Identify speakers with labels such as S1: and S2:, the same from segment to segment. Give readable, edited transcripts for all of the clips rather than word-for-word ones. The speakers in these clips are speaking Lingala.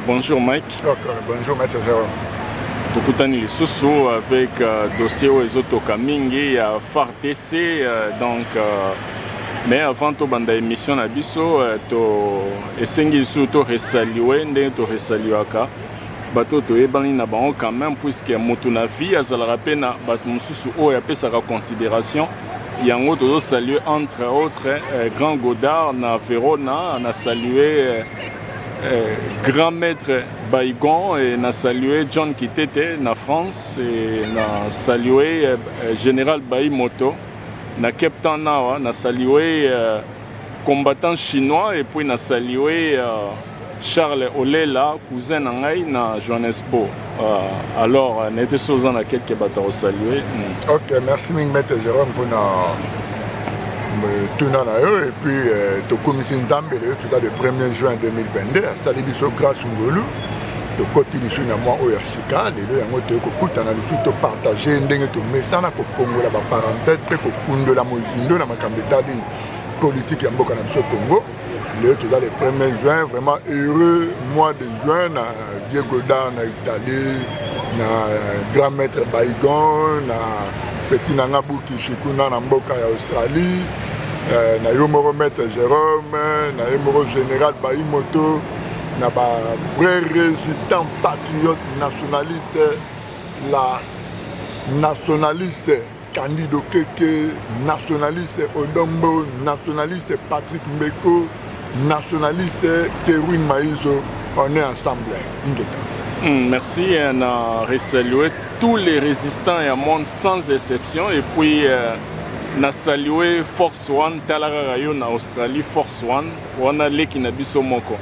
S1: Bonjour Mike.
S2: Okay, bonjour Maître Jérôme.
S1: Tokutani lisusu avec dossier Oezotoka Mingi ya FARDC donc mais avant to banda émission na biso to esengi lisusu to resaliwe ndenge to resaliwaka bato toyebani na bango quand même puisque motu na vie azalaka mpe na bato mosusu oyo apesaka considération yango tozo saluer entre autres Grand Godard na Verona na saluer grand maître Baïgon et na salué John Kitete na France et na salué général Baïmoto na Cape Town na salué combattant chinois et puis na salué Charles Olela cousin nangai na Johannesburg. Alors n'était chose na quelques bateaux salué.
S2: Ok, merci maître Jérôme pour tout et puis tu commission d'ambele tout le 1er juin 2022 c'est-à-dire biso grâce ngolu to côté du sud na moi oyasika lelo yango te ko kutana lusu to partager ndenge to mesana ko fongola ba parenthèse pe ko kundola mozindo na makambetali politique ya mboka na biso Congo le tout le 1er juin vraiment heureux mois de juin na Vieux Godard na Italie na grand maître Baïgon na petit nanga buki shikuna na mboka ya Australie na yo moko maître Jérôme na yo moko général Baïmoto na ba vrai résistant patriote nationaliste la nationaliste Candido Keke nationaliste Odombo nationaliste Patrick Mbeko nationaliste Terwin Maïzo on est ensemble
S1: Merci, on a resalué tous les résistants et à monde sans exception et puis on a salué Force One, Talararayo en Australie, Force One, on a l'équipe Nabiso Moko.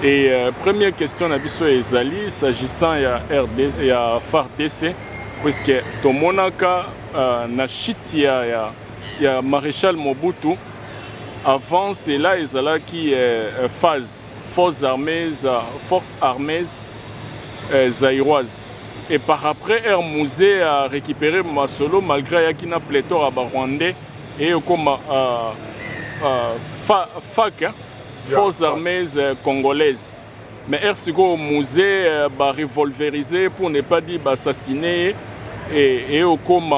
S1: Et première question Nabiso Ezali, s'agissant de la FARDC, puisque tout monaka na chite ya maréchal Mobutu, avant c'est là Ezala qui phase forces armées zaïroise. Et par après, Air Musée a récupéré Masolo malgré qu'il y a pléthore à Rwandais et comme FAC, Forces armées congolaises. Mais Air Sigo Musée a revolverisé pour ne pas dire assassiné et comme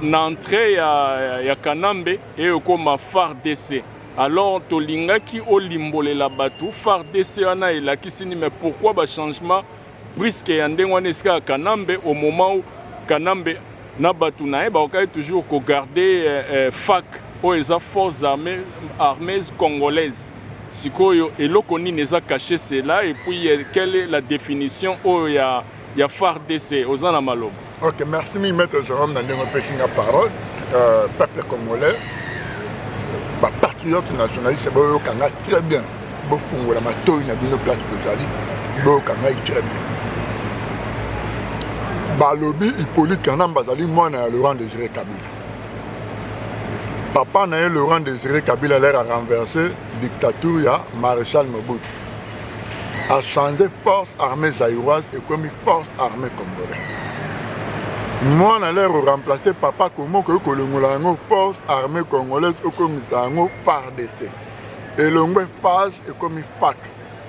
S1: l'entrée à Kanambe et comme FARDC. Alors, Tolingaki Olimbole la Batou, FARDC ana et la Kisini, mais pourquoi le changement brusque Yandengwaneska Kanambe au moment où Kanambe n'a Batou nae, toujours garder FAC, ou les forces armées congolaises. Sikoyo et l'okoni les a caché cela et puis quelle est la définition où il y a FARDC aux Anamalo.
S2: Ok, merci maître Jérôme dans la parole, peuple congolais. Patriote nationaliste, c'est très bien. Bofungo la matoy na bino place Bezali, bokanga très bien. Balobi Hippolyte Kanamba Bazali moi na Laurent Désiré Kabila. Papa na Laurent Désiré Kabila l'air à renverser dictature ya maréchal Mobutu. A changé force armée zaïroise et comme force armée congolaise. Moi, on a l'air de remplacer papa comment que le force armée congolaise ou comme FARDC. Et le phase est comme FAC.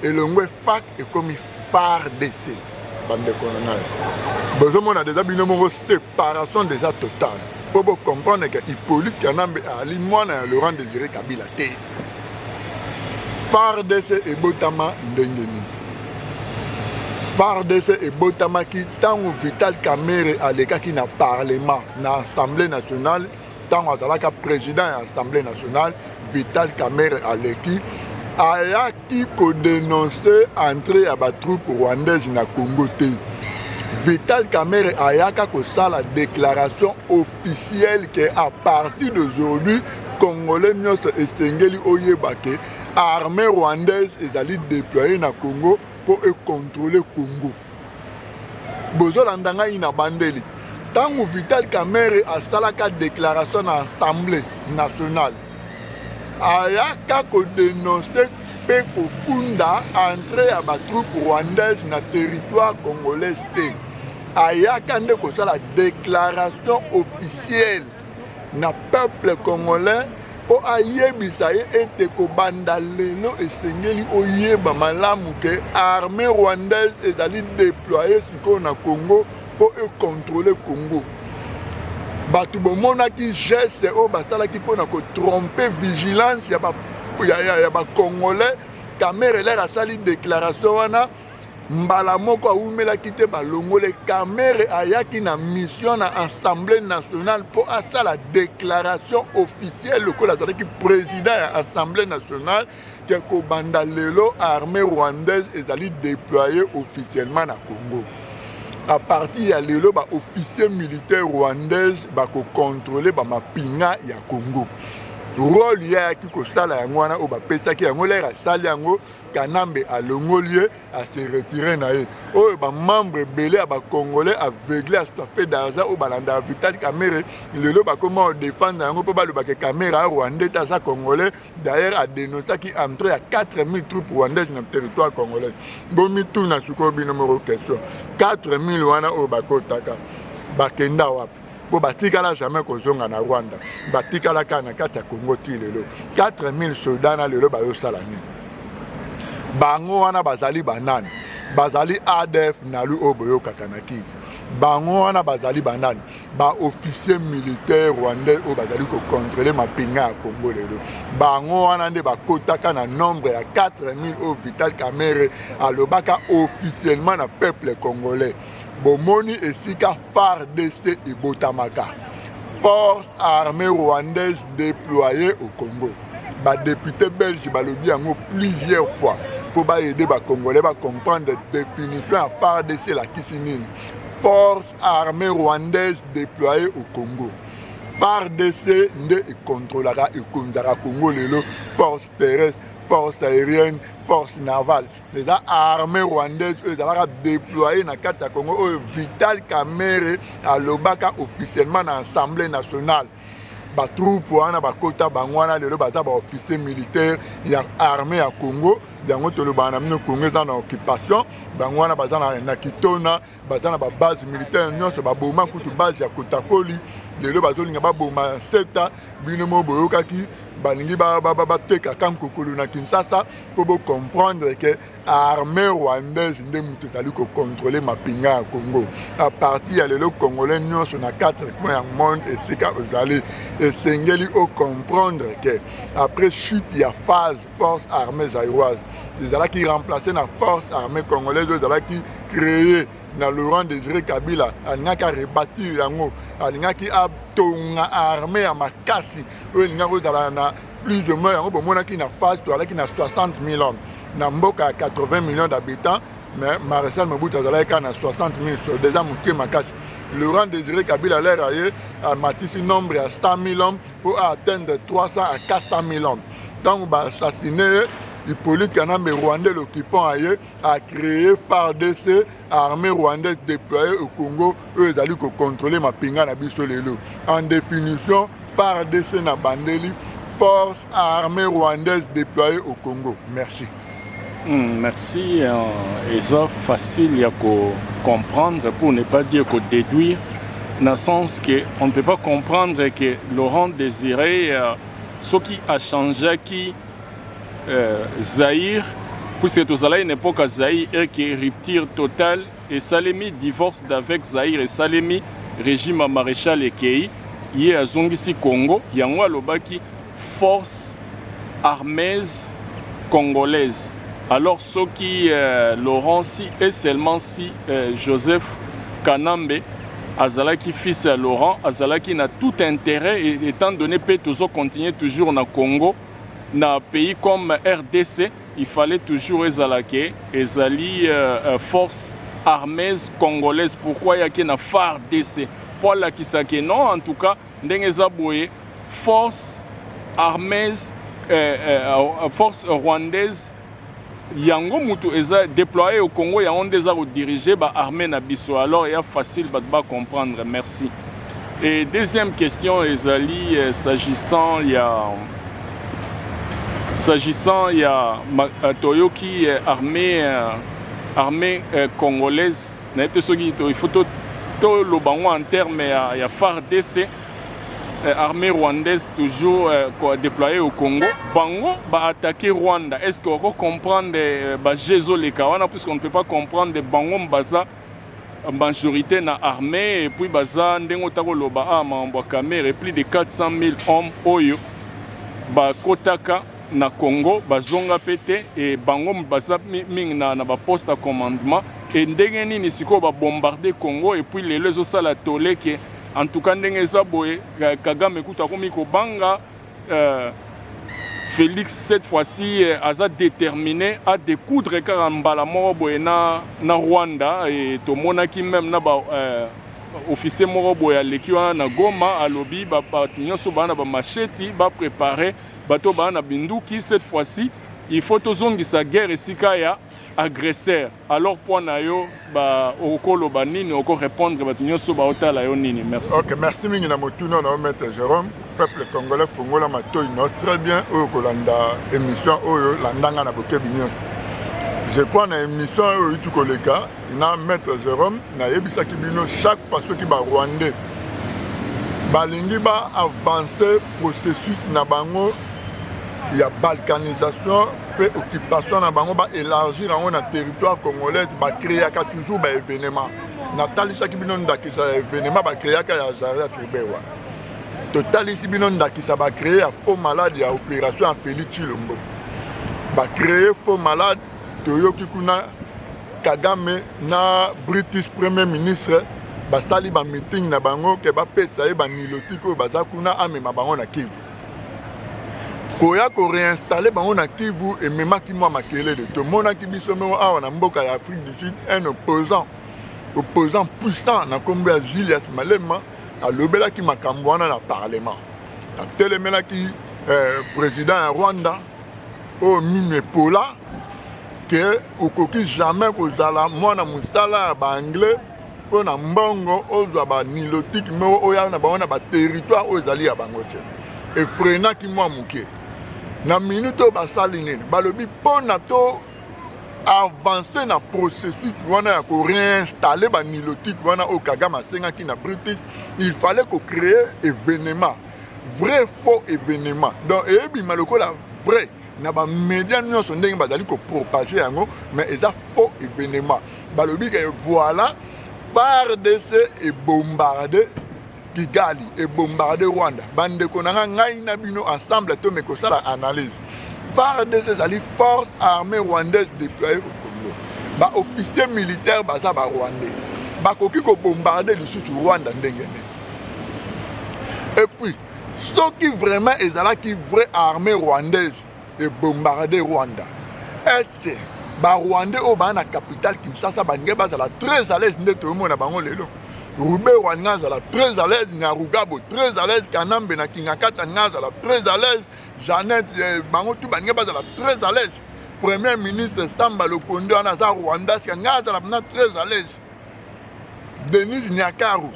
S2: Et le FAC est comme FARDC. Bande de colonels. Besoin a déjà une séparation déjà totale. Pour comprendre que Hippolyte Kanambe Ali, moi, on a le rang désiré Kabila. FARDC et Botama Ndengeni. FARDC et Botamaki, tant où Vital Kamerhe à l'écart qui n'a parlement, dans l'Assemblée nationale, tant où président de l'Assemblée nationale, Vital Kamerhe à l'équipe, a qui dénoncé l'entrée à la troupe rwandaise dans le Congo. Vital Kamerhe a la déclaration officielle qu'à partir d'aujourd'hui, Congolais et Sengeli Oyebake, armée rwandaise est allée déployer dans le Congo pour contrôler le Congo. Bozolanda ina bandeli. Tant que Vital Kamerhe a fait la déclaration dans l'Assemblée nationale, Ayaka ko dénoncé pe ko funda entrer à la troupe rwandaise dans le territoire congolais. Ayaka ne ko la déclaration officielle na peuple congolais po ayebisa ye ete kobanda lelo esengeli oyeba malamu ke armée rwandaise ezali déployée sikoyo na Congo po econtrôler Congo. Bato bomonaki geste oyo basalaki mpona kotrompe vigilance ya bacongolais. Kamere lere asali déclaration wana mbala moko awumelaki te balongole. Kamere ayaki na mission na Assemblée nationale po asala déclaration officielle lokola azalaki président ya Assemblée nationale ke kobanda lelo armée rwandaise ezali déployée officiellement na Congo. À partir ya lelo ba officier militaire rwandaise bako contrôler ba mapinga ya Congo. Rôle ya ki ko sala yango wana o ba pesaki yango lera sali yango Kanambe alongoli a se retirer na ye. O ba membre belé ba congolais aveuglé à tout fait d'argent au balanda Vital Kamerhe lelo ba comment défendre yango po ba le ba ke caméra rwandais ta sa congolais d'ailleurs a dénoncé qui entré à 4000 troupes rwandaises dans le territoire congolais. Bomi tout na suko bi numéro question 4000 wana o ba ko taka ba kenda wapi po batikala jamais kozonga na Rwanda batikala kana kati ya Congo ti lelo 4000 soldats na lelo bayosala nini bango wana bazali banani bazali ADF nalu oboyo kakana Kivu bango wana bazali banani ba officier militaire rwandais o bazali ko contrôler mapinga ya Congo lelo bango wana nde bakotaka na nombre ya 4000 au Vital Kamerhe alobaka officiellement na peuple congolais. Bomoni esika FARDC ebotamaka force armée rwandaise déployée au Congo. Ba député belge balobi yango plusieurs fois pour ba aider ba congolais ba comprendre définition à FARDC la kisinini. Force armée rwandaise déployée au Congo. FARDC nde contrôlera et conduira Congo lelo force terrestre, force aérienne, force navale. Les armées rwandaises ont déployé dans le Congo. Vital Kamerhe à l'Obaka officiellement dans l'Assemblée nationale. Les troupes les officiers militaires et armée à Congo. Les Congo sont en occupation. Les na Kitona, na base militaire, les base à Kotakoli. Les Boma Seta, Binomo Boyokaki. Balingi teka kam kokolo na Kinshasa pour comprendre que l'armée rwandaise nde mutu tali ko contrôler mapinga ya Congo. À partir ya lelo congolais nyonso na 4 coins ya monde esika ozali esengeli o comprendre que après chute ya phase force armée zaïroise ezalaki remplacé na force armée congolaise ezalaki créé na Laurent Désiré Kabila alingaki rebâtir yango alingaki atonga armée ya makasi oyo elingaki ozala na plus de moins yango bomonaki na phase toalaki na 60 000 hommes na mboka ya 80 millions d'habitants mais Maréchal Mobutu azalaki na 60 000 soldats moke makasi. Laurent Désiré Kabila l'air aye amatisi nombre ya 100 000 hommes pour atteindre 300 à 400 000 hommes. Donc ba assassiner Hippolyte Kanambe rwandais l'occupant aye a créé FARDC armée rwandaise déployée au Congo eux allaient contrôler mapinga na biso lelo. En définition FARDC na bandeli force armée rwandaise déployée au Congo. Merci.
S1: Merci. Et ça facile à comprendre pour ne pas dire que déduire dans le sens qu'on ne peut pas comprendre que Laurent Désiré ce qui a changé qui Zaïre, puisque tout ça une époque Zaïre et qui est rupture totale et Salemi divorce d'avec Zaïre et Salemi régime maréchal Ekei il y a Zongisi Congo il y a moi lobaki force armée congolaise. Alors ce qui Laurent si et seulement si Joseph Kanambe Azalaki fils à Laurent Azalaki n'a tout intérêt étant donné que toujours continuer toujours na Congo. Dans un pays comme RDC, il fallait toujours Ezalake, Ezali force armée congolaise. Pourquoi il y a une FARDC? Pour la Kisake, non, en tout cas, Ndengezaboué, force armée, force rwandaise, Yango Moutou est déployé au Congo, il y a déjà dirigé par l'armée Nabiso. Alors il y a facile de comprendre. Merci. Et deuxième question, Ezali, s'agissant, il y a Toyoki armée congolaise, il faut tout le bango en termes il y a FARDC armée rwandaise toujours déployée au Congo. Bango va attaquer Rwanda. Est-ce qu'on peut comprendre Jézo les Kawana, puisqu'on ne peut pas comprendre des Bango Mbaza majorité na armée et puis Baza Ndengo Tako Loba Amamba Kamere, plus de 400 000 hommes Oyo Kotaka na Congo, Bazonga Pete et Bango Mbaza Ming na poste à commandement et Ndengeni Nisiko va bombarder Congo et puis les lesos sala tolé qui en tout cas ndenge eza boye Kagame kuta komi ko banga Félix cette fois-ci a déterminé à découdre Karambala moko boye na Rwanda et to monaki même na ba officier moko boye aleki wana na Goma alobi ba nyonso bana ba macheti ba préparer bato bana binduki cette fois-ci il faut tozongisa guerre esika ya agresseur. Alors pour nayo ba okolo ba nini oko répondre ba nyonso ba otala yo nini. Merci.
S2: OK, merci mingi na motuno na maître Jérôme. Peuple congolais fongola matoy no très bien o kolanda émission oyo landanga na bokebi nyonso. Je crois na émission oyo tu koleka na maître Jérôme na yebisa ki bino chaque fois qui ba rwandais balingi ba avancer processus na bango ya balkanisation pe occupation na bango ba élargir na territoire congolais ba créer toujours ba événement na talisa ki bino ndakisa événement ba créer ka ya Zaria Tubewa totalisi bino ndakisa ba créer faux malade ya opération en Félix Chilombo ba créer faux malade toyoki kuna Kagame na British Premier Ministre basali ba meeting na bango ke ba pesa e ba nilotiko baza kuna amema bango na Kivu koya ko réinstaller bango na Kivu et memaki moi makele de to monaki biso me awa na mboka ya Afrique du Sud un opposant puissant na kombe ya Julius Malema alobelaki makambo wana na parlement atelemelaki président ya Rwanda o Mime Pola que okoki jamais kozala mwana musala ba anglais po na mbongo ozwa ba nilotique me oya na ba ba territoire ozali ya bango te et frenaki moi muke na minute basali nini balobi pona to avancer na processus wana ya ko réinstaller ba nilotique wana au Kagame asengaki na British il fallait ko créer événement vrai faux événement donc ebi malokola vrai na ba médias nyonso ndenge bazali ko propager yango mais eza faux événement balobi que voilà FARDC et bombardé Kigali et bombardé Rwanda. Bande konanga ngai na bino ensemble to me kosala analyse. FARDC zali force armée rwandaise déployée au Congo. Ba officier militaire baza ba rwandais. Ba koki ko bombarder le sud Rwanda ndengene. Et puis ce qui vraiment est là qui vraie armée rwandaise et bombarder Rwanda. Est ba Rwandais au bana capitale Kinshasa bange bazala très à l'aise ndeto mo na bango lelo. Roubaix Wangaza la très à l'aise, Nyarugabo très à l'aise, Kanambe na Kingakata Ngaza la très à l'aise, Jeannette Bangotu Bangeba la très à l'aise. Premier ministre Samba Lokondo Anaza Rwanda, Ngaza la très à l'aise. Denis Nyakaru,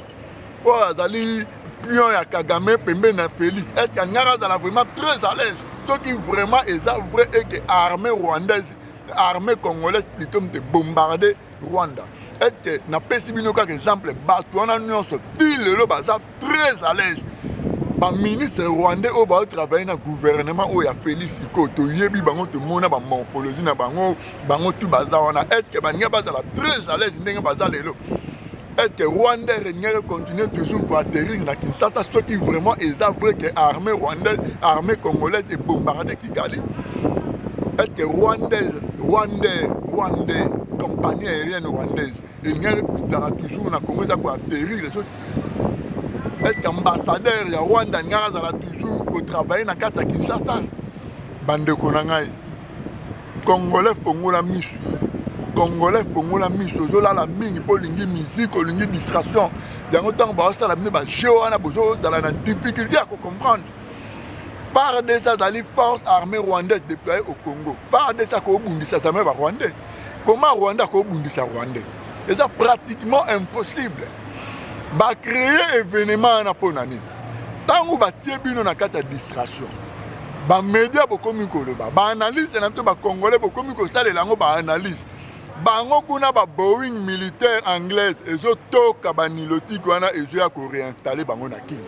S2: oh Azali Pion ya Kagame Pembe na Félix, est-ce que Ngaza la vraiment très à l'aise? Ce qui vraiment est vrai et que l'armée rwandaise, l'armée congolaise plutôt de bombarder Rwanda. Et que na pesi bino ka exemple bato wana nyonso ti lelo baza très à l'aise ba ministre rwandais o ba travailler na gouvernement o ya Félix Siko to yebi bango to mona ba morphologie na bango tu baza wana et que banya baza la très à l'aise ndenge baza lelo et que Rwanda renier continue toujours pour atterrir na Kinshasa ce qui vraiment est vrai que armée rwandaise armée congolaise est bombardée Kigali et que rwandais compagnie aérienne rwandaise il n'y a toujours na Congo pour atterrir les autres et ambassadeur ya Rwanda ngara toujours pour travailler na kata Kinshasa bande konangai congolais fongola misu zola la mingi pour lingi musique lingi distraction yango tant ba ça la ba jeu wana bozo dans la difficulté à comprendre FARDC zali force armée rwandaise déployée au Congo FARDC ko bundisa tamé ba rwandais. Comment Rwanda ko bundisa rwandais? C'est pratiquement impossible. Ba créer événement na ponani. Tango ba tie bino na kata distraction. Ba média bokomi ko loba. Ba analyse na to ba congolais bokomi ko salela ngo ba analyse. Bango kuna ba Boeing militaire anglaise ezo toka ba nilotique wana ezo ya ko réinstaller bango na Kivu.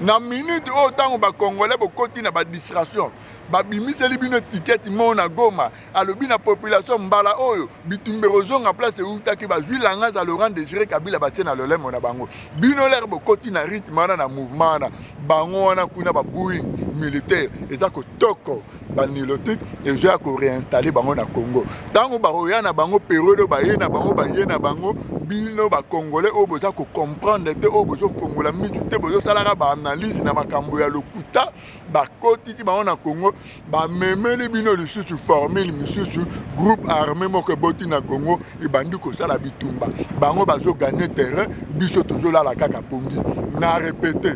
S2: na minute autant ba congolais ba koti na ba distraction ba bimiseli bino ticket mona goma alobi na population mbala oyo bitumbero zonga place utaki ba zwilanga za Laurent Désiré Kabila ba tiena lolemo na bango bino ler ba koti na rythme na mouvement na bango wana kuna ba bouing militaire eza ko toko ba nilotique et je ko réinstaller bango na Congo tango ba roya na bango période ba ye na bango bino ba congolais o boza ko comprendre te o bozo fongola mitu te bozo sala ba analyse na makambo ya lokuta ba koti ti bango na Congo ba memeli bino lisusu formule misusu groupe armé moko boti na Congo e bandi ko sala bitumba bango bazo gagner terrain biso tozo la kaka pongi na répéter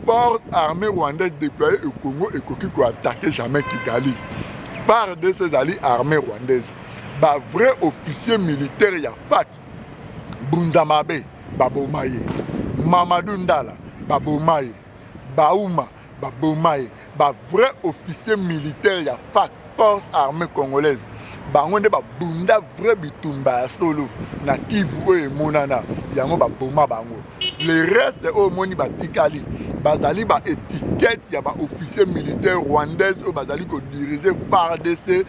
S2: force armée rwandaise déployée au Congo et qui peut attaquer jamais Kigali par de ces alliés armées rwandaises ba vrai officier militaire ya FAC Bundamabe Babomaye Mamadou Ndala Babomaye Baouma Babomaye ba vrai officier militaire ya FAC force armée congolaise bango nde babunda vrai bitumba solo na Kivu oyo emonana yango baboma bango le reste oyo moni batikali bazali ba étiquette ya ba officier militaire rwandaise oyo bazali kodirige par DC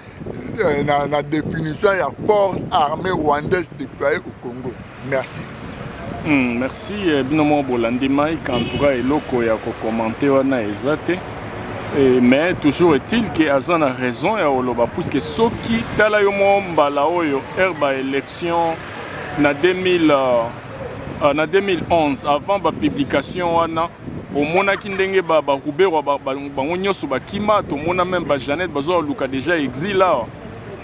S2: na définition ya force armée rwandaise déployée au Congo. Merci.
S1: Merci binomo bolandi Mike en tout cas eloko ya ko commenter wana ezate. Mais toujours est-il que Azan a raison et oloba puisque soki tala yo mbala oyo herba élection na 2011 avant ba publication wana au mona kindenge ba Roubert bango nyoso bakima to mona même ba Jeannette bazo luka déjà exil là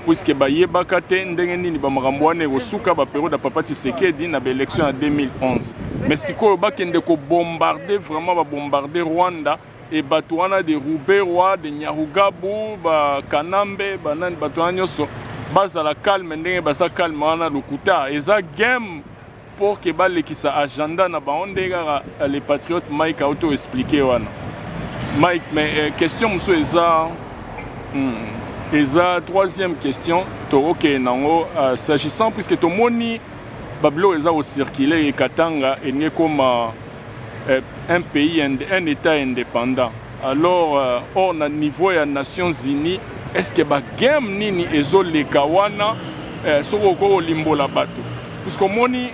S1: puisque ba yebaka te ndenge nini ba makambo wana osuka ba période ya Papa Tshisekedi na ba élection en 2011 mais siko ba kende ko bombarder vraiment ba bombarder Rwanda et Batouana de Rouberwa, de Nyarugabu, Kanambe, Banan Batouana, basa la calme, ndenge basa calme, wana lukuta. Et ça game pour que balle qui sa agenda na baondega les patriotes Mike a auto expliqué wana. Mike, mais question monsieur Eza troisième question, to ok nango s'agissant puisque to moni bablo eza au circuler et Katanga et nie comme un pays, un État indépendant. Alors, on a niveau des Nations Unies, est-ce que la game nini ezo le kawana soko limbo la bato? Parce que moni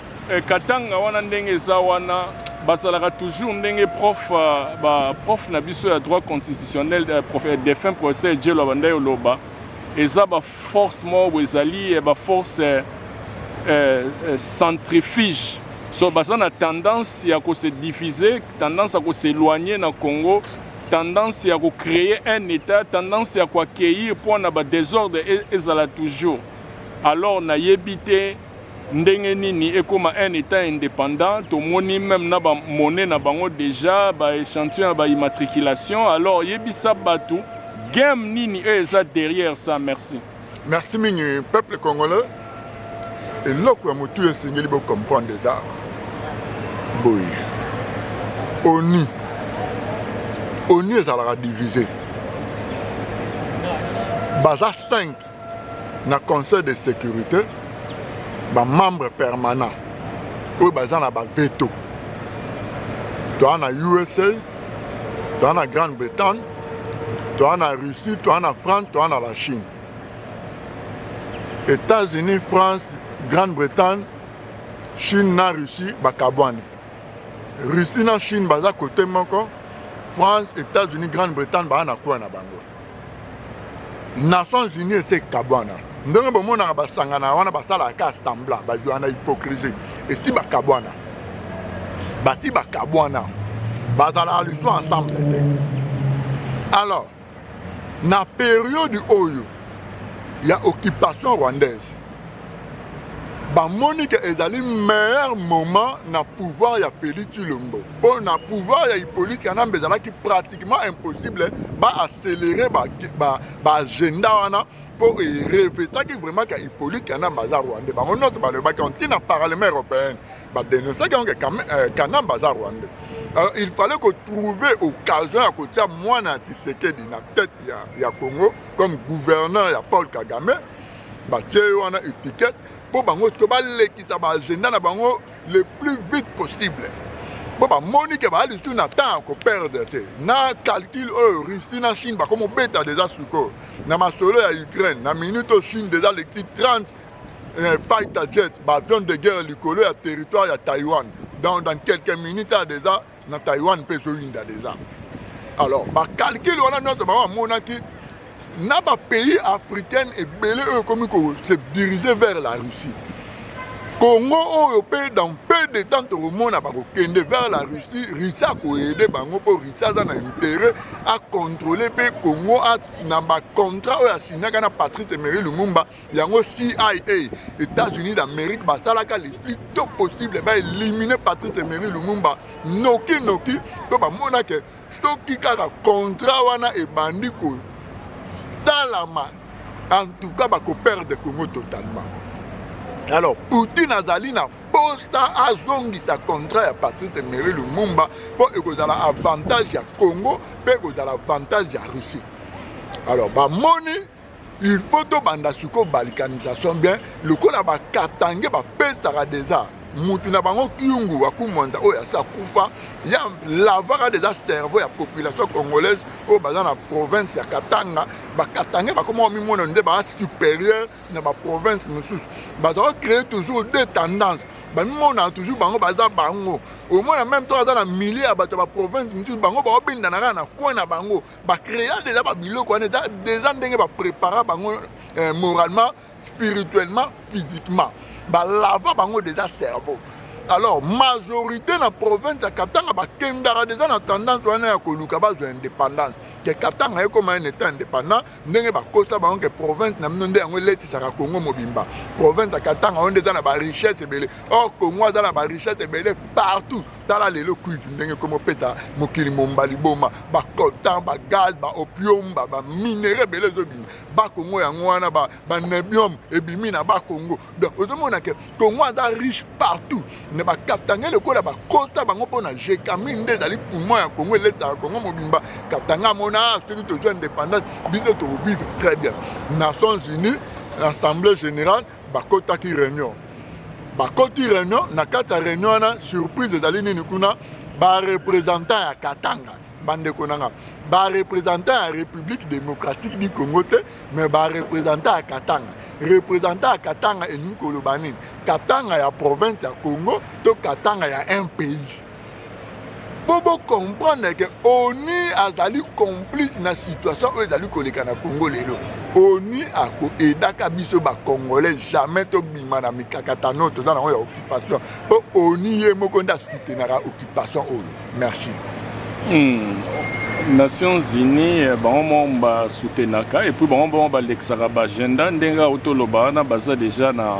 S1: Katanga wana ndenge za wana basalaka toujours ndenge prof na biso ya droit constitutionnel prof défunt professeur Djelo Bandayo Loba eza ba force mo ezali ba force centrifuge. So, on a tendance à se diviser, tendance à s'éloigner dans le Congo, tendance à créer un État, tendance à accueillir pour un désordre et ça toujours. Alors, on a évité et comme un État indépendant, tout le monde même na monnaie na bango déjà, échantillon ba immatriculation. Alors, yebisa batu, game nini et ça derrière ça. Merci.
S2: Merci mini peuple congolais. Et là que moi tout est signé pour comprendre déjà. Boy. ONU ezalaka divisé. Baza 5 na Conseil de sécurité, ba membre permanent. Oyo baza na ba veto. Toi na USA, toi na Grande-Bretagne, toi na Russie, toi na France, toi na la Chine. États-Unis, France, Grande-Bretagne, Chine na Russie bakabwane. Russie na Chine baza côté moko, France, États-Unis, Grande-Bretagne baza na kwa na bango. Nations Unies c'est kabwana. Ndenge bomona basangana wana basala ka sembla bazwa na hypocrisie. Et si bakabwana. Basi bakabwana. Bazala luso ensemble. Alors, na période oyo il y a occupation rwandaise. Bamoni que ezali meilleur moment na pouvoir ya Félix Tshilombo. Pour na pouvoir ya Hippolyte Kanambe qui pratiquement impossible ba accélérer ba agenda wana pour rêver ça qui vraiment que Hippolyte Kanambe za Rwanda. Ba on note ba le ba quand na parlement européen ba dénoncer que Kanambe za Rwanda. Alors il fallait que trouver occasion à côté moi na Tshisekedi na tête ya Congo comme gouverneur ya Paul Kagame ba wana étiquette pour bango to ba lekisa ba agenda na bango le plus vite possible. Bon, bah, Monique, bah, elle est temps qu'on perde. Na calcul, Russie, na Chine, bah, comme on bête déjà sous quoi. Na ma solo à Ukraine, na minute au Chine, déjà les 30 fighter jets, bah, avion de guerre, le collé à territoire à Taïwan. Dans quelques minutes, déjà, na Taïwan, peut se déjà. Alors, bah, calcul, on a notre maman, Monaki, na ba pays africain et belé, comme se diriger vers la Russie. Congo européen dans peu de temps tout le monde a kende vers la Russie, Russie a aidé bango pour Russie a un intérêt à contrôler le Congo a un contrat où a signé avec Patrice Emery Lumumba, il y a CIA, États-Unis d'Amérique, bah ça là le plus tôt possible va éliminer Patrice Emery Lumumba. Noki to ba mona que ce qui a un contrat wana et bandi ko salama en tout cas ba ko perdre Congo totalement. Alors, Poutine Azali n'a pas azongisa contrat à Patrice Emery Lumumba pour que l'avantage à Congo, pour que l'avantage à Russie. Alors, bah, moni, il faut que bandasuko balkanisation bien, le coup là ba katangé ba pesara déjà. Mutuna bango kiungu wakumonda oya sa kufa ya lavara déjà cerveau ya population congolaise au bazan la province ya Katanga ba Katanga ba comment mi mona nde ba supérieur na ba province musus ba doit créer toujours deux tendances ba mi mona toujours bango baza bango au moins même temps dans la milliers ba ba province musus bango ba obinda na na coin na bango ba créer déjà ba biloko na déjà ndenge ba préparer bango moralement spirituellement physiquement bah lava bango déjà cerveau. Alors majorité dans la province de Katanga ba kendara déjà dans tendance wana ya koluka ba zo indépendance que Katanga est comme un état indépendant ndenge ba kosa bango que province na mnonde yango leti saka Congo mobimba province de Katanga on déjà na ba richesse belé oh Congo dans la ba richesse belé partout dans la lelo cuivre ndenge comme pesa mokili mombali boma ba coltan ba gaz ba opium ba minerai belé zo bima ba Congo yango wana ba nebium et bimi na ba Congo donc ozomona que Congo est riche partout ne ba Katanga le ko la ba kota bango pona jekamine ezali pour moi ya Congo leta Congo mobimba Katanga mona ceux qui sont indépendants biso to vivre très bien Nations Unies l'Assemblée générale ba kota ki réunion ba koti réunion na kata réunion na surprise ezali nini kuna ba représentant ya Katanga bande konanga ba représentant ya République démocratique du Congo te mais ba représentant ya représentant à Katanga et Nikolo Banin. Katanga ya province ya Congo, to Katanga ya un pays. Pour comprendre que ONU a été complice dans la situation où ils ont collé na Congo lelo. ONU a aidé kabiso ba Congolais jamais to bima na mikakatano to dans la occupation. ONU est mokonda soutenir la occupation. Merci.
S1: Nations Unies on va soutenir et puis on va l'agenda ndenga autoloba na baza déjà na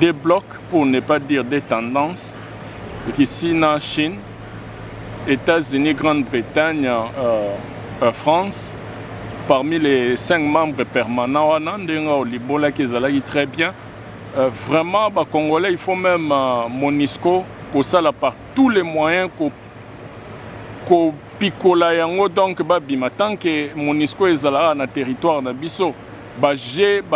S1: des blocs pour ne pas dire des tendances ici na Chine, États-Unis, Grande-Bretagne, France parmi les 5 membres permanents wana ndenga olibola qui ezalaki très bien vraiment ba Congolais il faut même MONUSCO pour ça par tous les moyens ko pikola yango donc babima tant que MONUSCO ezala na territoire na biso ba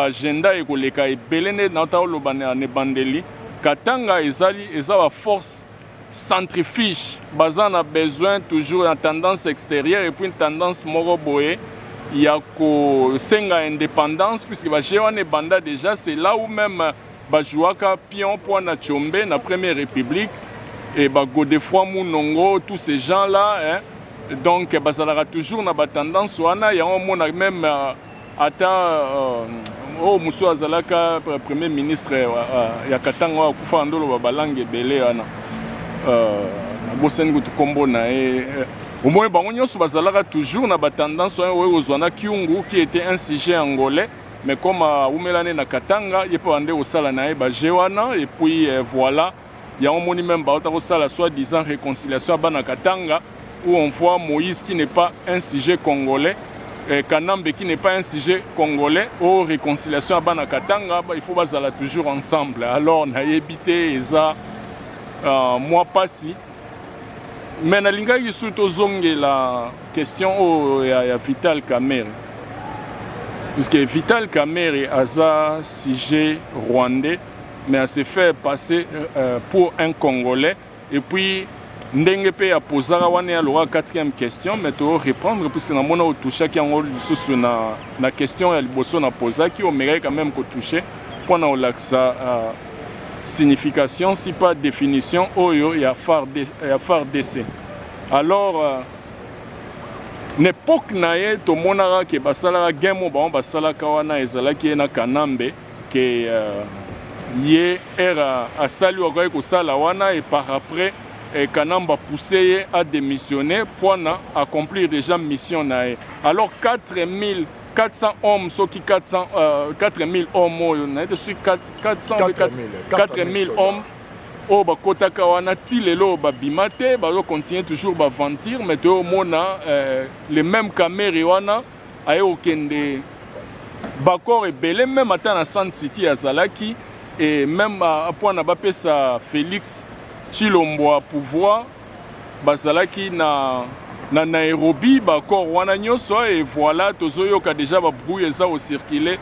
S1: agenda ekoleka ebelene na oloba na bandeli Katanga ezali eza force centrifuge baza na besoin toujours en tendance extérieure et puis une tendance moko boye ya ko senga indépendance puisque ba wana banda déjà c'est là où même ba jouaka pion pour na Tchombe na Première République et bah Godefroy Munongo, tous ces gens-là, hein, donc bah, ça aura toujours na tendance wana ya on a même oh Mousso Azalaka premier ministre ya Katanga kufa ndolo balangue belé wana bosengo to kombo na au moins bango nyonso bazalaka toujours na tendance wana ozwana Kiungu qui était un sujet angolais mais comme umelane na Katanga yepo ande osala na ba jewana et puis voilà. Il y a un monument même la soi-disant réconciliation à Banakatanga où on voit Moïse qui n'est pas un sujet congolais, Kanambe qui n'est pas un sujet congolais, ou réconciliation à Banakatanga, il faut aller toujours ensemble. Alors, on a évité ça, moi pas si. Mais nalinga surtout zonge la question il y a Vital Kamerhe. Parce que Vital Kamerhe a un sujet rwandais. Mais elle s'est fait passer pour un Congolais. Et puis, ndenge pe ya posaka wana ya loka 4e question mais to répondre puisque na mona otushaki yango lisusu na question ya liboso na posaki omekaki quand même kotouche mpona olakisa signification si pas définition oyo ya FARDC. Alors n'époque na ye tomonaka ke basalaka game oyo bango basalaka wana ezalaki ye na Kanambe ke ye era asali wakaki kosala wana et par après Kanamba poussé à démissionner pour accomplir déjà mission nae. Alors 4400 hommes, ceux qui 4000 hommes, on a dessus 4000 hommes. Oh bah kota kawana tilelo bah bimate bah continue toujours bah ventir mais au mona les mêmes caméras wana aye okende bakor et belé même à na San City à Zalaki et même à point na bapesa Félix Chilombo à pouvoir bazalaki na Nairobi bakor wana nyoso et voilà tozoyoka déjà ba brouille ça au circuler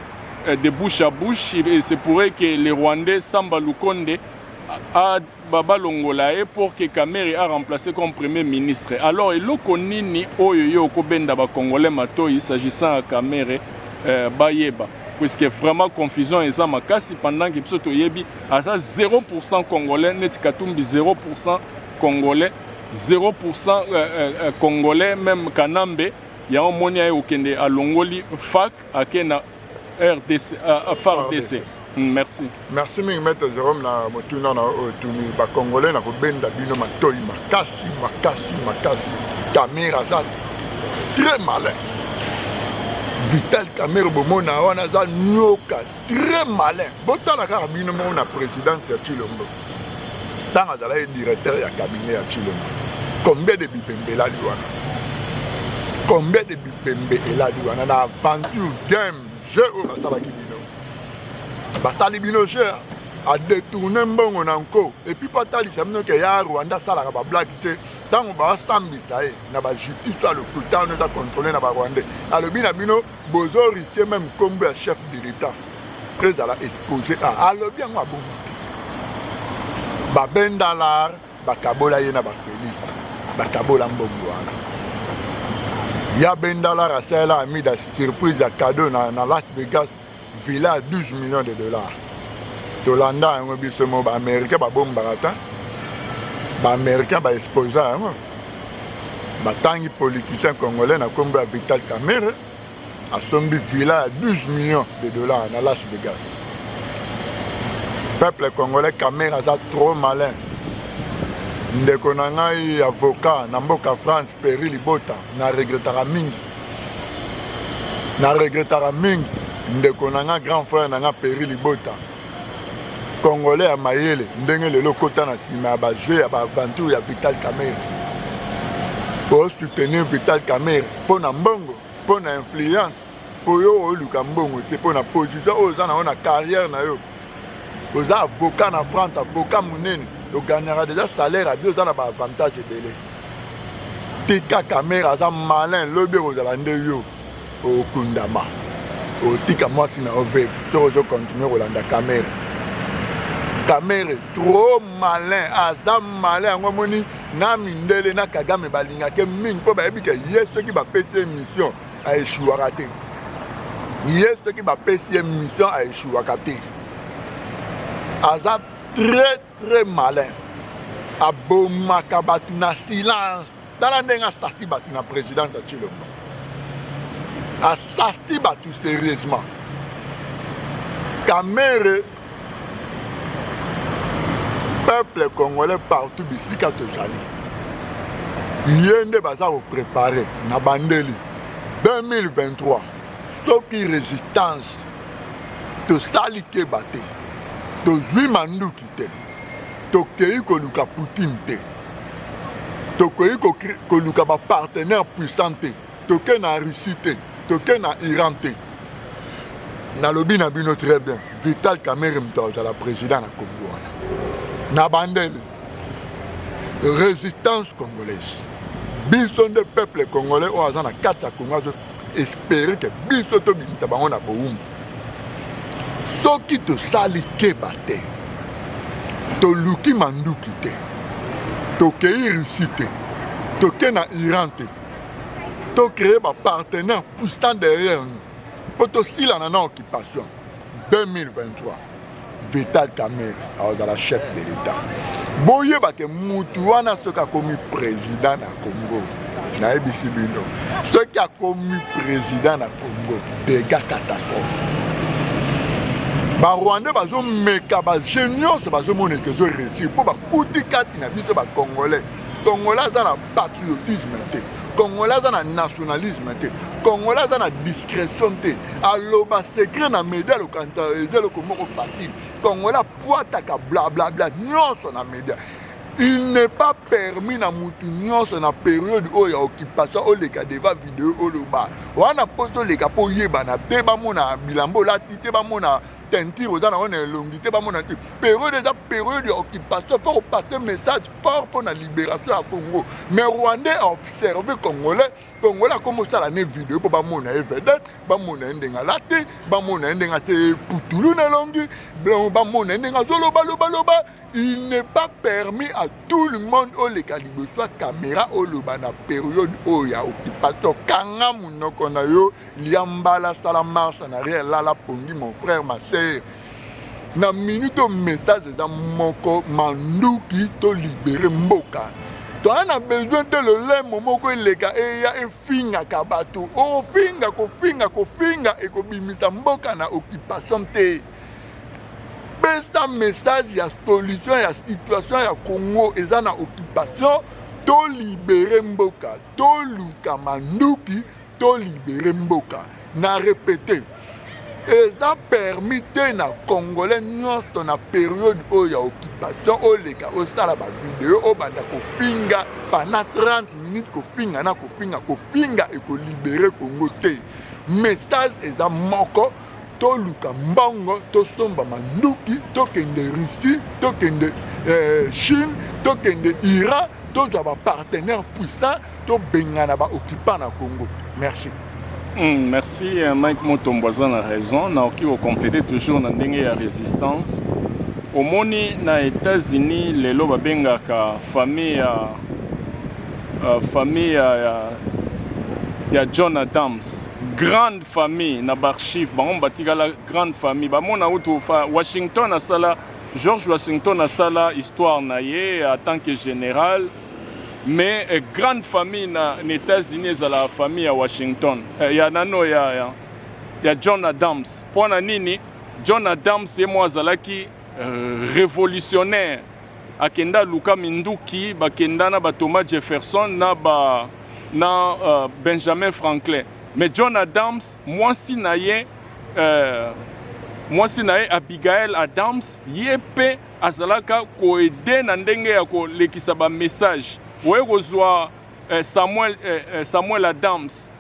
S1: de bouche à bouche et c'est pourrait que les Rwandais Samba Lukonde a Baba Longolae pour que Kamere a remplacé comme premier ministre. Alors il okoni ni oyo ko benda ba congolais matoi s'agissant à Kamere bayeba puisque vraiment confusion eza makasi pendant que biso toyebi à ça 0% congolais net katumbi 0% congolais 0% congolais même Kanambe ya omonia okende alongoli fac akena RDC FARDC. Merci.
S2: Merci mingi maître Jérôme na motuna na otuni ba congolais na ko benda bino matoi makasi. Kamera ça très malin. Vital Kamere bomona wana za nyoka très malin. Botala ka bino mo na présidence ya Chilombo. Tanga za la directeur ya cabinet ya Chilombo. Combien de bipembe la liwana? Combien de bipembe la liwana na aventure game jeu au basabaki bino. Batali bino cher a détourner mbongo nanko et puis patali samno ke ya Rwanda sala ka ba blague te. Tant on va s'ambisser, na ba justice soit le temps de contrôler na ba Rwandais. Alors bien bino bozo risquer même comme un chef de l'État. Très à la exposé alors bien moi bon. Ba bendalar, ba kabola yena ba Félix, ba kabola mbongo wana. Ya bendalar a cela a mis da surprise à cadeau na Las Vegas villa à 12 millions de dollars. Tolanda un biso mo ba américain ba bomba rata. Les Américains sont exposés à les politiciens congolais comme Vital Kamere a sombi villa à 12 millions de dollars à Las Vegas. Le peuple congolais Kamere est trop malin. Ndeko nangai avocat na mboka France Perry Libota na regrettara mingi. Ndeko nanga grand frère nanga Perry Libota. Congolais à Mayele, ndenge lelo kota na sima ba jeu ya ba aventure ya Vital Kamere. Pour soutenir Vital Kamere, pour na mbongo, pour na influence, pour yo luka mbongo, c'est pour na position aux gens na carrière na yo. Aux avocats na France, avocat munene, tu gagneras déjà salaire à bien dans ba avantage belé. Tika Kamere za malin, lobe aux alande yo au Kundama. Au tika moi sina ovef, tu continuer Rolanda Kamere. Kamere trop malin, Adam malin, ngomoni na mindele na Kagame balinga ke mingi po ba ebike yeso ki ba pese mission a échoué raté. Yeso ki ba pese mission a échoué raté. Azab très malin. Abomaka batu na silence. Tala ndenga sorti batu na présidence à Chilombo. A sorti batu sérieusement. Kamere peuple congolais partout ici quand tu allais. Yende baza au préparer na bandeli 2023. Sauf qui résistance to salike baté. To zui mandu kite. To kei ko luka Poutine te. To kei ko luka ba partenaire puissant te. To ke na Russie te. To ke na Iran te. Na lobi na bino très bien. Vital Kamere mtoza la président na Congo. Nabandeli, résistance congolaise. Bison de peuple congolais au hasard na 4 Congo espérer que biso to binisa bango na boumbu. Soki to salike bate. To luki manduki te. tokei Russie te tokei na Iran te tocréer des partenaires poussant derrière nous pour tosila na occupation 2023 Vital Kamerhe dans la chef de l'État boye bake mutu wana soki akomi président na Congo na ebisi bino soki akomi président na Congo dégâts catastrophe Rwandais bazomeka bajeune nyonso bazomona ke ezoréussir mpo bakuti kati na biso bacongolais congolais aza na patriotisme te congolais aza na nationalisme te congolais aza na discrétion te aloba secret na média lokanisa eza eloko moko facile congolais apuataka blablabla nyonso na média. Il n'est pas permis na mutu nyonso na période oyo ya occupation oleka deva vidéo oloba wana poso leka po yebana te bamona bilambo lati te bamona tentire oza na wana elongi te bamona te période eza période ya occupation faut passer message fort pour la libération ya Congo mais Rwandais a observé congolais akomosala ne vidéo po bamona evedette bamona ndenga lati bamona ndenga te putulu na longi bamona ndenga zoloba loba. Il n'est pas permis à tout le monde au Lekalibo soit caméra au Lubana période où il y a occupation. Kanga munoko na yo liambala sala marche na rien là la pongi mon frère ma sœur. Na minute au message dans moko manduki to libérer mboka. Tu as besoin de le lait momo ko leka e ya e finga kabatu. O finga et ko bimisa mboka na occupation te. Un message, il y a solution, il y a situation, il y a Congo, et ça, occupation, to libérer Mboka, to luka manduki, to libérer Mboka. Na répété. Et ça permis de na Congolais, nous sommes en période où il y a occupation, où les gars, où ça la vidéo, où banda ko finga, pendant 30 minutes, ko finga, et ko libérer Congo te. Message, et ça, moko, to luka mbongo to somba manduki to kende Russie to kende Chine to kende Iran to zaba partenaire puissant to bengana ba occupant na Congo. Merci.
S1: Merci Mike Motomboza na raison na oki o compléter toujours na ndenge ya résistance omoni na États-Unis lelo babengaka famille ya John Adams. Grande famille na archive bango batika la grande famille bamona utu fa Washington a sala George Washington a sala histoire na ye en tant que général mais grande famille na États-Unis à la famille à Washington ya nano ya John Adams pona nini John Adams et moi zalaki révolutionnaire akenda luka minduki bakenda na ba Thomas Jefferson na Benjamin Franklin. Mais John Adams, moi si naye Abigail Adams, yepe azalaka ko aider na ndenge ya ko lekisa ba message. Oye kozwa Samuel Adams,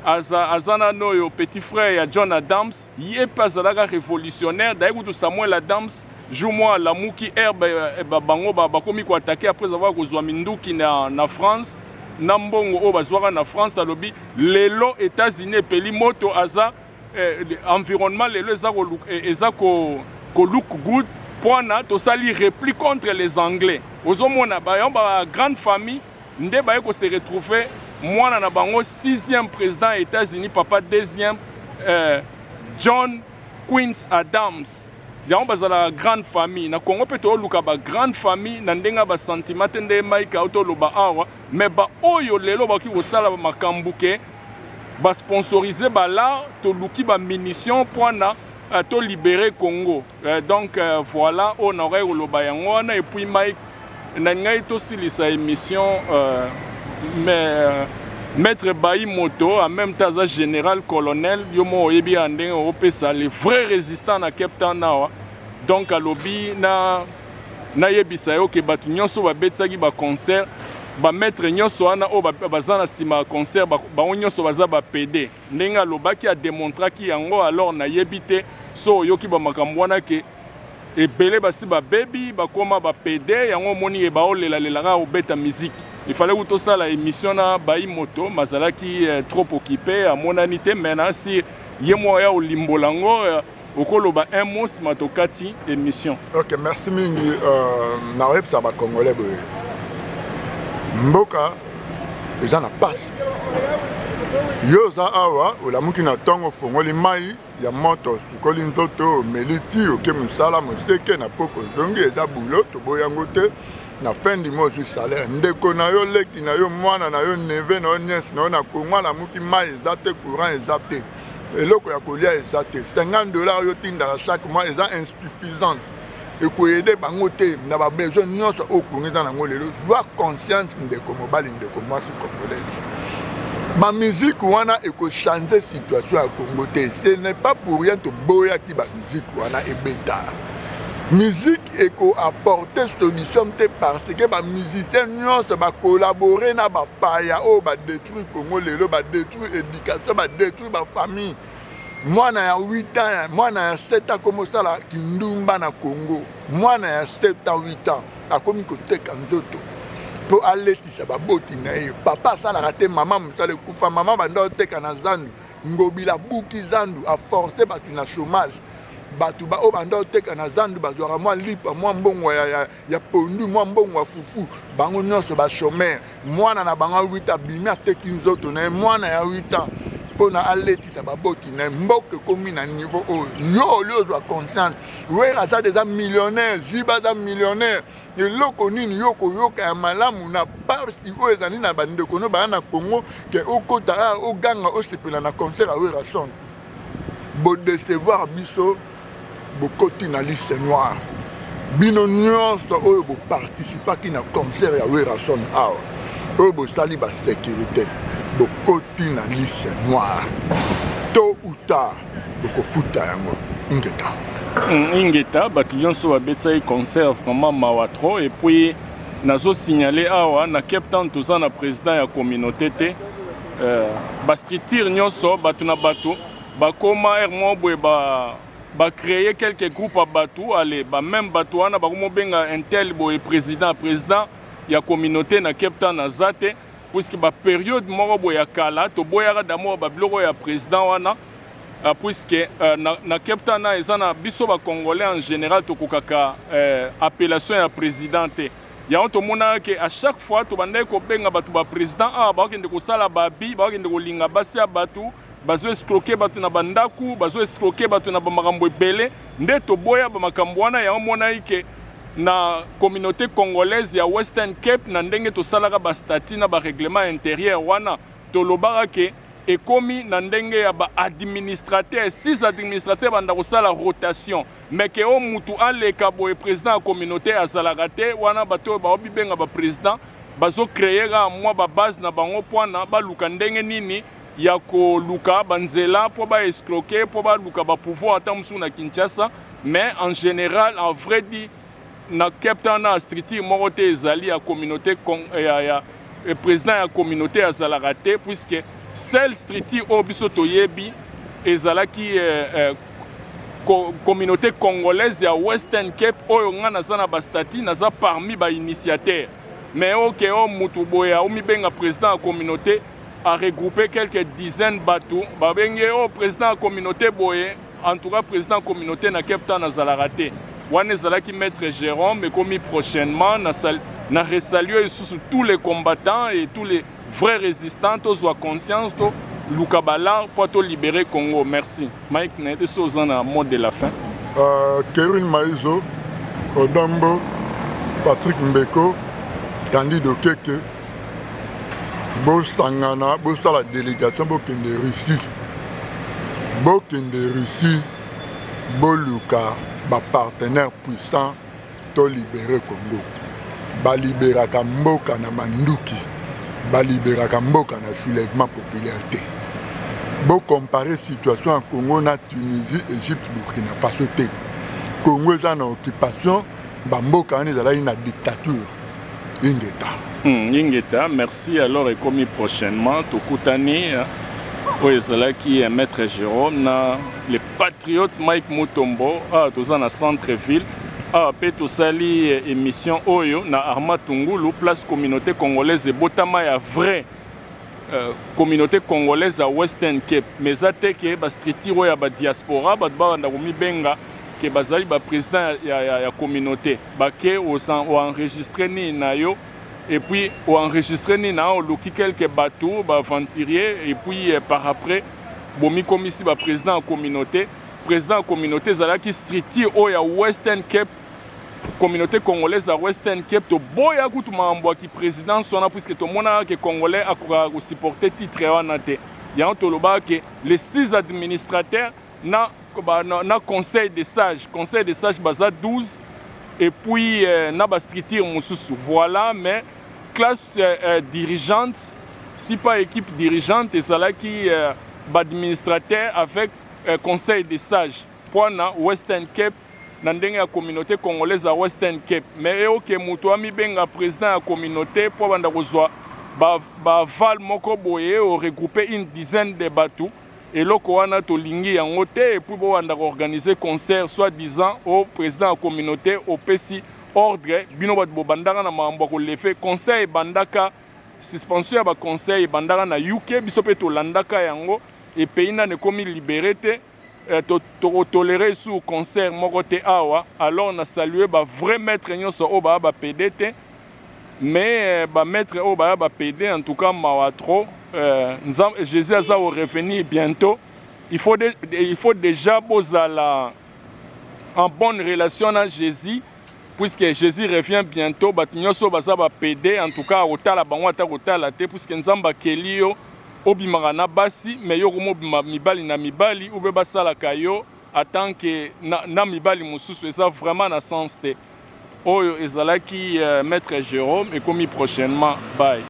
S1: azana noyo petit frère ya John Adams, yepe azalaka révolutionnaire. D'ailleurs Samuel Adams joue moi la muki herbe bango bakomi ko attaquer après avoir kozwa minduki na France. Nambongo o bazwaka na France alobi lelo États-Unis peli moto aza environnement lelo eza ko look good pona to sali réplique contre les Anglais ozomona ba grande famille nde ba ko se retrouver mwana na bango 6e président États-Unis papa 2e John Quincy Adams. Yango bazala grande famille na Congo peto luka ba grande famille na ndenga ba sentiment nde maika auto loba awa mais ba oyo lelo ba ki osala makambuke ba sponsoriser ba la to luki ba munition pona to libérer Congo donc voilà on aurait loba yango na et puis Mike na ngai to silisa émission mais Maître Bayi Moto, en même temps, général colonel, yomo yebi andeng opesa les vrais résistants na Cape Town nawa. Donc à lobby na yebisa yo ke batu nyonso ba betsaki ba concert, ba maître nyonso ana o bazana sima concert ba nyonso baza ba PD. Ndenga lobaki a démontrer ki yango alors na yebite so yoki ba makambo wana ke ebele basi ba baby ba koma ba PD yango moni e ba olela lelanga obeta musique. Il fallait que tout ça la émission na Bayi Moto mazala qui trop occupé à mon anité maintenant si yemoya au limbolango okoloba un mot matokati émission.
S2: OK, merci mingi na rep ça ba congolais boy. mboka eza na pasi yo oza awa olamuki na ntongo ofongoli mai ya moto sukoli nzoto omeli ti oke mosala moseke na poko zongi eza bulo toboya yango te na fin du mois ozwi salaire ndeko na yo leki na yo mwana na yo neve na yo niese na yo na kongo alamuki mai eza te courant eza te eloko ya kolia eza te $50 oyo tindaka chaque mois eza insuffisante ekoyede bango te na babesoin nyonso oyo kongo eza nango lelo zwa conscience ndeko mobali ndeko mwasi congolaise bamiziki wana ekochange situation ya Congo te ce n'est pas pour rien toboyaki bamiziki wana ebeta musique eko-apporter solution te parce que bamusicien nyonso bacollaborer na bapaya oyo badétruire Congo lelo badétruire éducation badétruire bafamille mwana ya 8 ans mwana ya 7 ans akomosala kindumba na Congo mwana ya 7 ans 8 ans akomi koteka nzoto po aletisa baboti na ye papa asalaka te mama mosala ekufa mama banda oteka na zandu ngobila buki zandu aforce bato na chômage bato oyo banda oteka na zandu bazwaka mwa lipa mwa mbongo ya pondu mwa mbongo ya fufu bango nyonso bachomere mwana na bango 8 abimi ateki nzoto na ye mwana ya 8 ans mpona aletisa baboti na ye mboka ekomi na niveau oyo yo oli ozwa conscience wera aza deja millionnaire jiba aza millionnaire eloko nini yo koyoka ya malamu na parsi oyo ezali na bandeko no baya na Congo ke okota oganga osepela na concert awera son bodecevoir biso bokoti na liste noire bino nyonso oyo boparticipaki na concert ya wera son awa oyo bosali basécurité bokoti na liste noire tôt ou tard bokofuta yango ingeta
S1: ingeta bato nyonso babetisa concert vraiment mawa trop et puis nazo signaler awa na Cape Town toza na président ya communauté te bastructure nyonso bato na bato bakoma mo boye créer quelques groupes à bato ale même bato wana bakomobenga intel boye président ya communauté na Cape Town aza te puisque ba période moko boye ya kala toboyaka d'abord babiloko ya président wana puisque na Cape Town eza na biso ba congolais en général tokokaka appellation ya président te yango tomona ke à chaque fois tobandaki kobenga bato ba président bakokende kosala babi bakokende kolinga basi ya bato bazo escroquer bato na bandaku bazo escroquer bato na bamakambo ebele nde toboya bamakambo wana yango monaki ke na communauté congolaise ya Western Cape na ndenge tosalaka bastati na barèglement intérieur wana tolobaka ke ekomi na ndenge ya ba-administrateur 6 administrateurs banda kosala rotation mais ke o mutu aleka boye président ya communauté azalaka te wana bato oyo baobibenga baprésident bazocréera mwa babase na bango mpona baluka ndenge nini ya koluka banzela mpo baescroquer mpo baluka bapouvoir ata mosusu na Kinshasa mais en général en vrai dit na Cape Town na structure moko te ezali ya communauté ya président ya communauté azalaka te puisque seule structure oyo biso toyebi ezalaki communauté congolaise ya Western Cape oyo nga naza na bastati naza parmi bainitiateur mais oke o mutu boye omibenga président ya communauté a regroupé quelques dizaines bateaux babenge o président ya communauté boye en tout cas président ya communauté na Cape Town azalaka te wana ezalaki maître Jérôme ekomi prochainement na resaluer sous tous les combattants et tous les vrais résistants tozwa conscience to lukabala pour to libérer Congo. Merci Mike Nede soza na mot de la fin.
S2: Kevin Maizo Odambo Patrick Mbeko Candido Keke bosangana bosala délégation bokende Russie boluka partenaire puissant to libérer Congo balibéraka mboka na manduki balibéraka mboka na soulèvement populaire te comparer situation en Congo na Tunisie Égypte Burkina Faso te Congo eza na occupation bamboka wana ezalaki na dictature
S1: ingeta merci alors ekomi prochainement tokutani oyo ezalaki maître Jérôme na les patriotes Mike Mutombo toza na centre-ville pe tosali émission oyo na Arma Tungulu place communauté congolaise ebotama ya vrai communauté congolaise à Western Cape mais ateke ba structure oyo ya ba diaspora bato babanda komibenga ke bazali ba président ya communauté bake oenregistre nini na yo et puis enregistré nina oloki quelques bateaux aventuriers et puis par après bomi comme ici président de la communauté zalaki stricti oya Western Cape communauté congolaise à Western Cape to boya kutu mambo ki président sona puisque to mona que congolais akoka ko supporter titre wana te ya to loba que les 6 administrateurs na conseil des sages baza 12 et puis na ba structure mususu voilà mais classe dirigeante si pas équipe dirigeante et zalaki administrateur avec conseil des sages pour na Western Cape na ndenge ya communauté congolaise à Western Cape mais oke mutu ami benga président ya communauté pour banda kozwa ba val moko boye o regrouper une dizaine de bateaux et loko wana to lingi yango te et puis bo banda organiser concert soit disant au président ya communauté au pesi ordre bino bat bo bandaka na mambo ko lefe conseil bandaka suspension ya ba conseil bandaka na UK biso pe to landaka yango et pays na ne komi libéré te tolérer sous concert mokote awa alors on a salué ba vrai maître nyonso o ba PDT mais ba maître o ba PD en tout cas mawa trop Jésus a revenir bientôt il faut déjà bozala en bonne relation avec Jésus puisque Jésus revient bientôt ba nyonso ba PD en tout cas otala bango ata otala te puisque nzamba kelio obimaka na basi mais yo komobima mibali na mibali ube basalaka yo tant que na mibali mosusu eza vraiment na sens te oyo ezalaki maître Jérôme ekomi prochainement bye.